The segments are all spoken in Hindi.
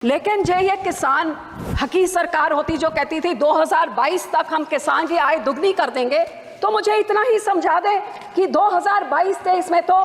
लेकिन जो ये किसान हकी सरकार होती जो कहती थी 2022 तक हम किसान की आय दुगनी कर देंगे, तो मुझे इतना ही समझा दे कि 2022-23 में तो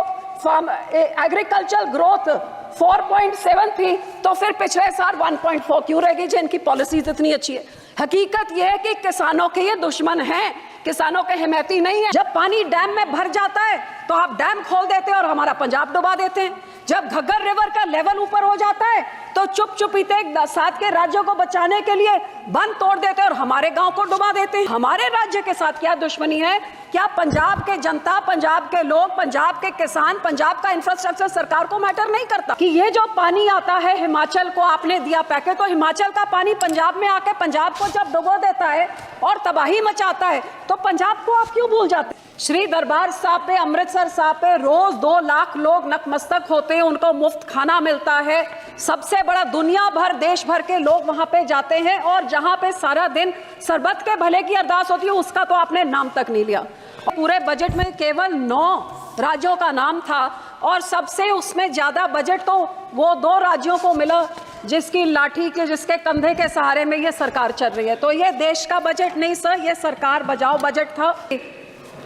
एग्रीकल्चर ग्रोथ 4.7 थी, तो फिर पिछले साल 1.4 क्यों रहेगी जिनकी पॉलिसीज इतनी अच्छी है। हकीकत यह है कि किसानों के ये दुश्मन हैं, किसानों के हिमायती नहीं है। जब पानी डैम में भर जाता है तो आप डैम खोल देते हैं और हमारा पंजाब डुबा देते हैं। जब घग्गर रिवर का लेवल ऊपर हो जाता है तो चुप चुपीते साथ के राज्यों को बचाने के लिए बंद तोड़ देते हैं और हमारे गांव को डुबा देते हैं। हमारे राज्य के साथ क्या दुश्मनी है? क्या पंजाब के जनता, पंजाब के लोग, पंजाब के किसान, पंजाब का इंफ्रास्ट्रक्चर सरकार को मैटर नहीं करता? कि ये जो पानी आता है हिमाचल को आपने दिया पैकेज, तो हिमाचल का पानी पंजाब में आके पंजाब को जब डुबो देता है और तबाही मचाता है तो पंजाब को आप क्यों भूल जाते हैं? श्री दरबार साहब पे, अमृतसर साहब पे रोज 2 लाख लोग नतमस्तक होते हैं, उनको मुफ्त खाना मिलता है। सबसे बड़ा दुनिया भर, देश भर के लोग वहां पे जाते हैं और जहां पे सारा दिन सरबत के भले की अरदास होती है, उसका तो आपने नाम तक नहीं लिया। पूरे बजट में केवल 9 राज्यों का नाम था और सबसे उसमें ज्यादा बजट तो वो 2 राज्यों को मिला जिसकी लाठी के, जिसके कंधे के सहारे में ये सरकार चल रही है। तो ये देश का बजट नहीं सर, ये सरकार बचाओ बजट था।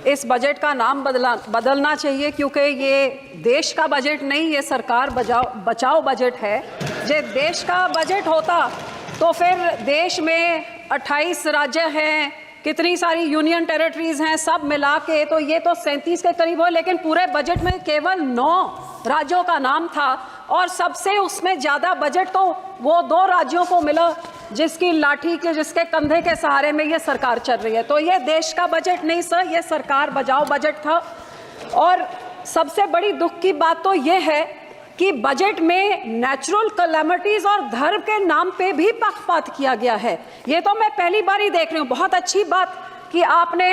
इस बजट का नाम बदलना चाहिए, क्योंकि ये देश का बजट नहीं, ये सरकार बचाओ बजट है। ये देश का बजट होता तो फिर देश में 28 राज्य हैं, कितनी सारी यूनियन टेरिटरीज हैं, सब मिला के तो ये तो 37 के करीब हो। लेकिन पूरे बजट में केवल 9 राज्यों का नाम था और सबसे उसमें ज्यादा बजट तो वो 2 राज्यों को मिला जिसकी लाठी के, जिसके कंधे के सहारे में ये सरकार चल रही है। तो ये देश का बजट नहीं सर, ये सरकार बचाओ बजट था। और सबसे बड़ी दुख की बात तो ये है कि बजट में नेचुरल कैलेमिटीज और धर्म के नाम पे भी पक्षपात किया गया है। ये तो मैं पहली बार ही देख रही हूँ। बहुत अच्छी बात कि आपने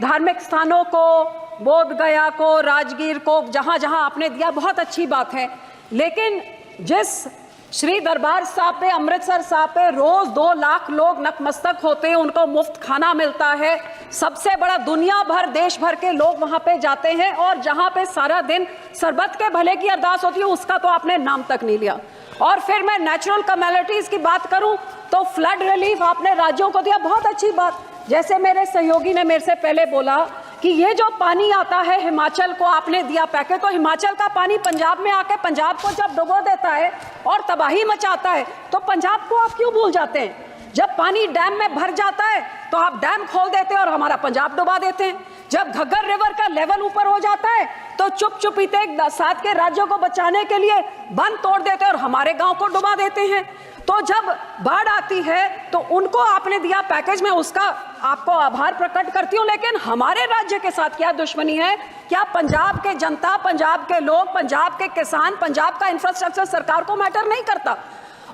धार्मिक स्थानों को, बोध गया को, राजगीर को, जहाँ जहाँ आपने दिया, बहुत अच्छी बात है। लेकिन जिस श्री दरबार साहब पे, अमृतसर साहब पे रोज 2 लाख लोग नतमस्तक होते हैं, उनको मुफ्त खाना मिलता है। सबसे बड़ा दुनिया भर, देश भर के लोग वहां पे जाते हैं और जहां पे सारा दिन सरबत के भले की अरदास होती है, उसका तो आपने नाम तक नहीं लिया। और फिर मैं नेचुरल कैलेमिटीज की बात करूं तो फ्लड रिलीफ आपने राज्यों को दिया, बहुत अच्छी बात। जैसे मेरे सहयोगी ने मेरे से पहले बोला कि ये जो पानी आता है हिमाचल को आपने दिया पैकेज, तो हिमाचल का पानी पंजाब में आके पंजाब को जब डुबो देता है और तबाही मचाता है तो पंजाब को आप क्यों भूल जाते हैं? जब पानी डैम में भर जाता है तो आप डैम खोल देते हैं और हमारा पंजाब डुबा देते हैं। जब घग्गर रिवर का लेवल ऊपर हो जाता है तो चुप चुपीते साथ के राज्यों को बचाने के लिए बंद तोड़ देते हैं और हमारे गांव को डुबा देते हैं। तो जब बाढ़ आती है तो उनको आपने दिया पैकेज, में उसका आपको आभार प्रकट करती हूँ। लेकिन हमारे राज्य के साथ क्या दुश्मनी है? क्या पंजाब के जनता, पंजाब के लोग, पंजाब के किसान, पंजाब का इंफ्रास्ट्रक्चर सरकार को मैटर नहीं करता?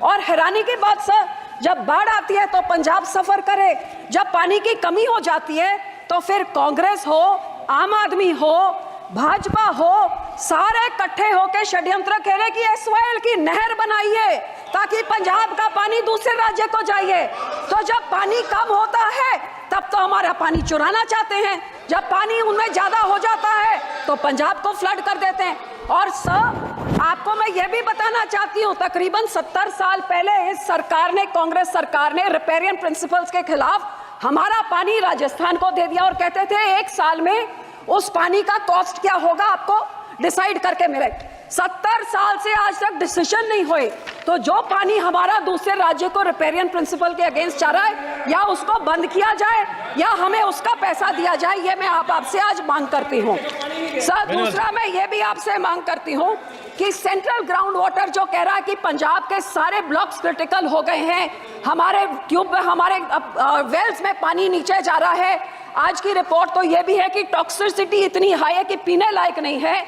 और हैरानी की बात सर, जब बाढ़ आती है तो पंजाब सफर करे, जब पानी की कमी हो जाती है तो फिर कांग्रेस हो, आम आदमी हो, भाजपा हो, सारे इकट्ठे होकर षड्यंत्र खेले कि एसवाईएल की नहर बनाइए ताकि पंजाब का पानी दूसरे राज्य को जाइए। तो जब पानी कम होता है तब तो हमारा पानी चुराना चाहते हैं, जब पानी उनमें ज्यादा हो जाता है तो पंजाब को फ्लड कर देते हैं। और सर, आपको मैं ये भी बताना चाहती हूँ, तकरीबन 70 साल पहले इस सरकार ने, कांग्रेस सरकार ने रिपेरियन प्रिंसिपल्स के खिलाफ हमारा पानी राजस्थान को दे दिया और कहते थे 1 साल में उस पानी का कॉस्ट क्या होगा आपको डिसाइड करके मिले। 70 साल से आज तक डिसीजन नहीं हुए। तो जो पानी हमारा दूसरे राज्य को रिपेरियन प्रिंसिपल के अगेंस्ट जा रहा है, या उसको बंद किया जाए या हमें उसका पैसा दिया जाए, ये मैं आपसे आज मांग करती हूँ। सर, दूसरा मैं ये भी आपसे मांग करती हूँ कि सेंट्रल ग्राउंड वाटर जो कह रहा है कि पंजाब के सारे ब्लॉक्स क्रिटिकल हो गए हैं, हमारे ट्यूब में, हमारे वेल्स में पानी नीचे जा रहा है। आज की रिपोर्ट तो ये भी है कि टॉक्सिसिटी इतनी हाई है कि पीने लायक नहीं है।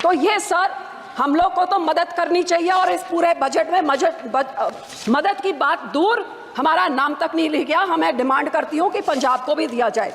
तो ये सर, हम लोग को तो मदद करनी चाहिए और इस पूरे बजट में मदद की बात दूर, हमारा नाम तक नहीं लिख गया। मैं डिमांड करती हूँ कि पंजाब को भी दिया जाए।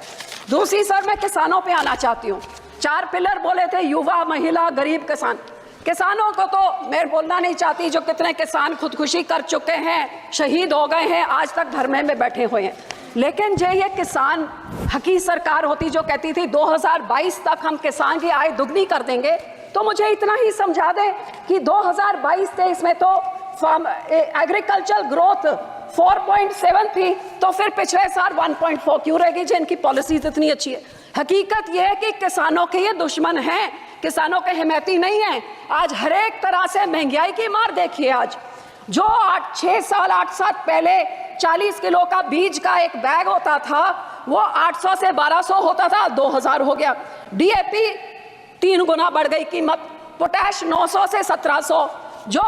दूसरी सर, मैं किसानों पे आना चाहती हूँ। 4 पिलर बोले थे, युवा, महिला, गरीब, किसान। किसानों को तो मैं बोलना नहीं चाहती, जो कितने किसान खुदकुशी कर चुके हैं, शहीद हो गए हैं, आज तक धरने में बैठे हुए हैं। लेकिन जो ये किसान हकी सरकार होती जो कहती थी 2022 तक हम किसान की आय दुगनी कर देंगे, तो मुझे इतना ही समझा दे कि 2022-23 में तो एग्रीकल्चर ग्रोथ 4.7 थी, तो फिर पिछले साल 1.4 क्यों रहेगी जिनकी पॉलिसीज इतनी अच्छी है? हकीकत यह है कि किसानों के ये दुश्मन हैं, किसानों के हिमैती नहीं हैं। आज हर एक तरह से महंगाई की मार देखिए। आज जो 8 साल पहले 40 किलो का बीज का एक बैग होता था, वो 800 से 1200 होता था, 2000 हो गया। डीएपी 3 गुना बढ़ गई कीमत, पोटैश 900 से 1700, जो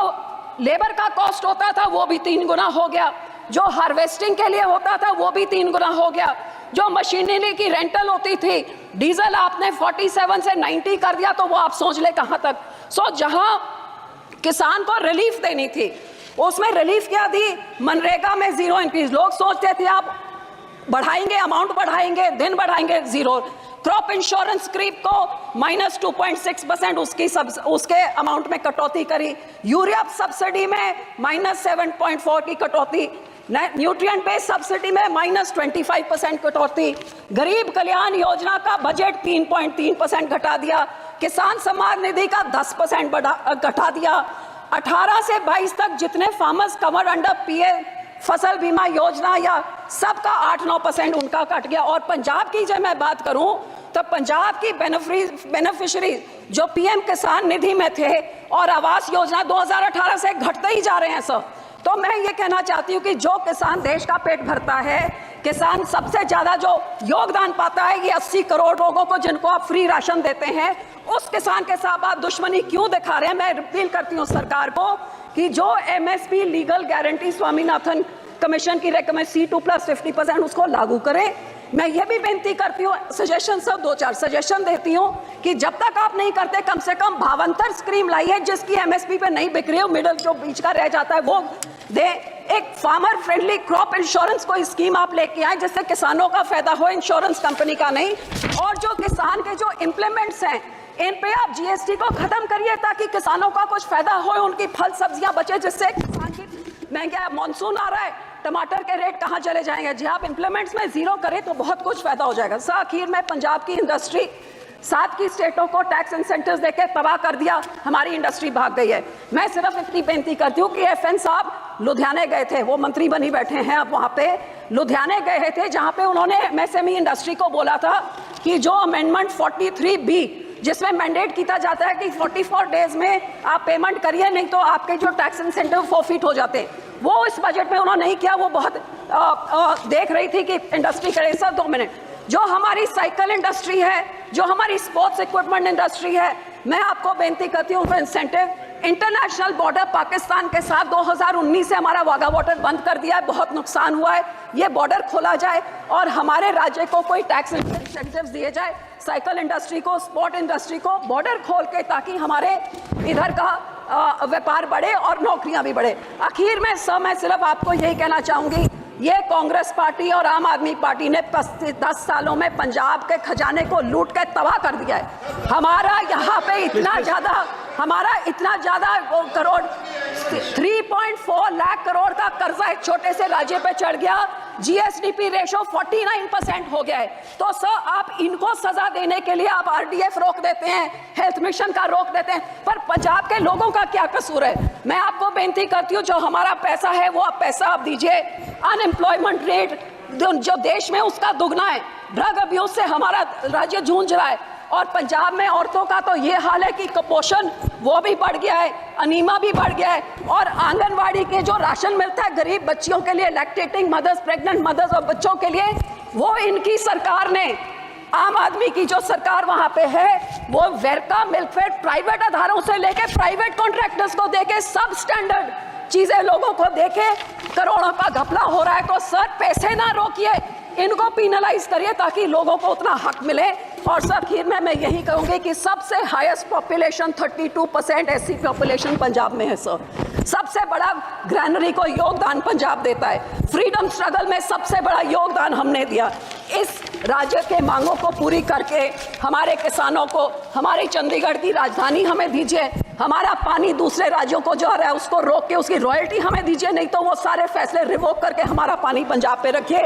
लेबर का कॉस्ट होता था वो भी 3 गुना हो गया, जो हार्वेस्टिंग के लिए होता था वो भी 3 गुना हो गया, जो मशीनरी की रेंटल होती थी, डीजल आपने 47 से 90 कर दिया, तो वो आप सोच ले कहां तक। सो जहां किसान को रिलीफ देनी थी, उसमें रिलीफ क्या दी? मनरेगा में जीरो इंक्रीज। लोग सोचते थे आप बढ़ाएंगे, अमाउंट बढ़ाएंगे, दिन बढ़ाएंगे, जीरो। क्रॉप इंश्योरेंस क्रीप को -2.6% उसके अमाउंट में कटौती करी। यूरिया सब्सिडी में -7.4 की कटौती, न्यूट्रिएंट बेस्ड सब्सिडी में -25% कटौती, गरीब कल्याण योजना का बजट 3.3% घटा दिया, किसान सम्मान निधि का 10% घटा दिया, 18 से 22 तक जितने फार्मर्स कवर अंडर पीएम फसल बीमा योजना या सबका 8-9% उनका कट गया। और पंजाब की जब मैं बात करूं तो पंजाब की बेनिफिशियरी जो पीएम किसान निधि में थे और आवास योजना 2018 से घटते ही जा रहे हैं सर। तो मैं ये कहना चाहती हूँ कि जो किसान देश का पेट भरता है, किसान सबसे ज्यादा जो योगदान पाता है, ये 80 करोड़ लोगों को जिनको आप फ्री राशन देते हैं, उस किसान के साथ आप दुश्मनी क्यों दिखा रहे हैं? मैं अपील करती हूँ सरकार को कि जो MSP legal guarantee Swaminathan commission की रेकमेंड C2+50% उसको लागू करें। मैं ये भी बेनती करती हूँ, सजेशन सब 2-4 सजेशन देती हूँ कि जब तक आप नहीं करते, कम से कम भावांतर स्कीम लाइए जिसकी एमएसपी पे नहीं बिक रही हो, मिडल जो बीच का रह जाता है वो दे। एक फार्मर फ्रेंडली क्रॉप इंश्योरेंस कोई स्कीम आप लेके आए जिससे किसानों का फायदा हो, इंश्योरेंस कंपनी का नहीं। और जो किसान के जो इम्प्लीमेंट्स हैं, इन पे आप जीएसटी को खत्म करिए ताकि किसानों का कुछ फायदा हो, उनकी फल सब्जियां बचे, जिससे किसान की महंगा मानसून आ रहा है, टमाटर के रेट कहां चले जाएंगे। जी आप इंप्लीमेंट्स में जीरो करें तो बहुत कुछ फायदा हो जाएगा। सर आखिर में पंजाब की इंडस्ट्री 7 की स्टेटों को टैक्स इंसेंटिव्स देके तबाह कर दिया, हमारी इंडस्ट्री भाग गई है। मैं सिर्फ इतनी बेनती करती हूँ कि FN साहब लुधियाने गए थे, वो मंत्री बनी बैठे हैं अब, वहाँ पे लुधियाने गए थे जहाँ पे उन्होंने MSME इंडस्ट्री को बोला था कि जो अमेंडमेंट 43B जिसमें मैंडेट किया जाता है कि 44 डेज में आप पेमेंट करिए, नहीं तो आपके जो टैक्स इंसेंटिव फॉरफिट हो जाते हैं, वो इस बजट में उन्होंने नहीं किया। वो बहुत देख रही थी कि इंडस्ट्री करे। सर 2 मिनट, जो हमारी साइकिल इंडस्ट्री है, जो हमारी स्पोर्ट्स इक्विपमेंट इंडस्ट्री है, मैं आपको बेनती करती हूँ इंसेंटिव। इंटरनेशनल बॉर्डर पाकिस्तान के साथ 2019 से हमारा वाघा बॉर्डर बंद कर दिया है, बहुत नुकसान हुआ है। ये बॉर्डर खोला जाए और हमारे राज्य को कोई टैक्स इंसेंटिव्स दिए जाए, साइकिल इंडस्ट्री को, स्पोर्ट इंडस्ट्री को बॉर्डर खोल के, ताकि हमारे इधर का व्यापार बढ़े और नौकरियां भी बढ़े। आखिर में सर मैं सिर्फ आपको यही कहना चाहूंगी, ये कांग्रेस पार्टी और आम आदमी पार्टी ने 10 सालों में पंजाब के खजाने को लूट के तबाह कर दिया है। हमारा यहाँ पे इतना ज्यादा करोड़ 3.4 लाख करोड़ का कर्जा एक छोटे से राज्य पे चढ़ गया। GSDP रेशो 49% हो गया है। तो सर आप इनको सजा देने के लिए आप RDF रोक देते हैं, हेल्थ मिशन का रोक देते हैं, पर पंजाब के लोगों का क्या कसूर है? मैं आपको बेनती करती हूँ, जो हमारा पैसा है वो पैसा आप दीजिए। अनएम्प्लॉयमेंट रेट जो देश में उसका दुगना है, ड्रग अब्यूज से हमारा राज्य जूझ रहा है, और पंजाब में औरतों का तो ये हाल है कि कुपोषण वो भी बढ़ गया है, अनीमा भी बढ़ गया है, और आंगनवाड़ी के जो राशन मिलता है गरीब बच्चियों के लिए, लैक्टेटिंग मदर्स, प्रेग्नेंट मदर्स और बच्चों के लिए, वो इनकी सरकार ने, आम आदमी की जो सरकार वहां पे है, वो वेरका मिल्कफेड प्राइवेट आधारों से लेके प्राइवेट कॉन्ट्रैक्टर्स को देके सब स्टैंडर्ड चीजें लोगों को देके करोड़ों का घपला हो रहा है। तो सर पैसे ना रोकिए, इनको पिनलाइज करिए ताकि लोगों को उतना हक मिले। और सर आखिर में मैं यही कहूंगी कि सबसे highest population 32% SC population Punjab में है सर। सबसे बड़ा ग्रैनरी को योगदान पंजाब देता है। फ्रीडम स्ट्रगल में सबसे बड़ा योगदान हमने दिया। इस राज्य के मांगों को पूरी करके हमारे किसानों को हमारी चंडीगढ़ की राजधानी हमें दीजिए, हमारा पानी दूसरे राज्यों को जा रहा है उसको रोक के उसकी रॉयल्टी हमें दीजिए, नहीं तो वो सारे फैसले रिवोक करके हमारा पानी पंजाब पे रखिए।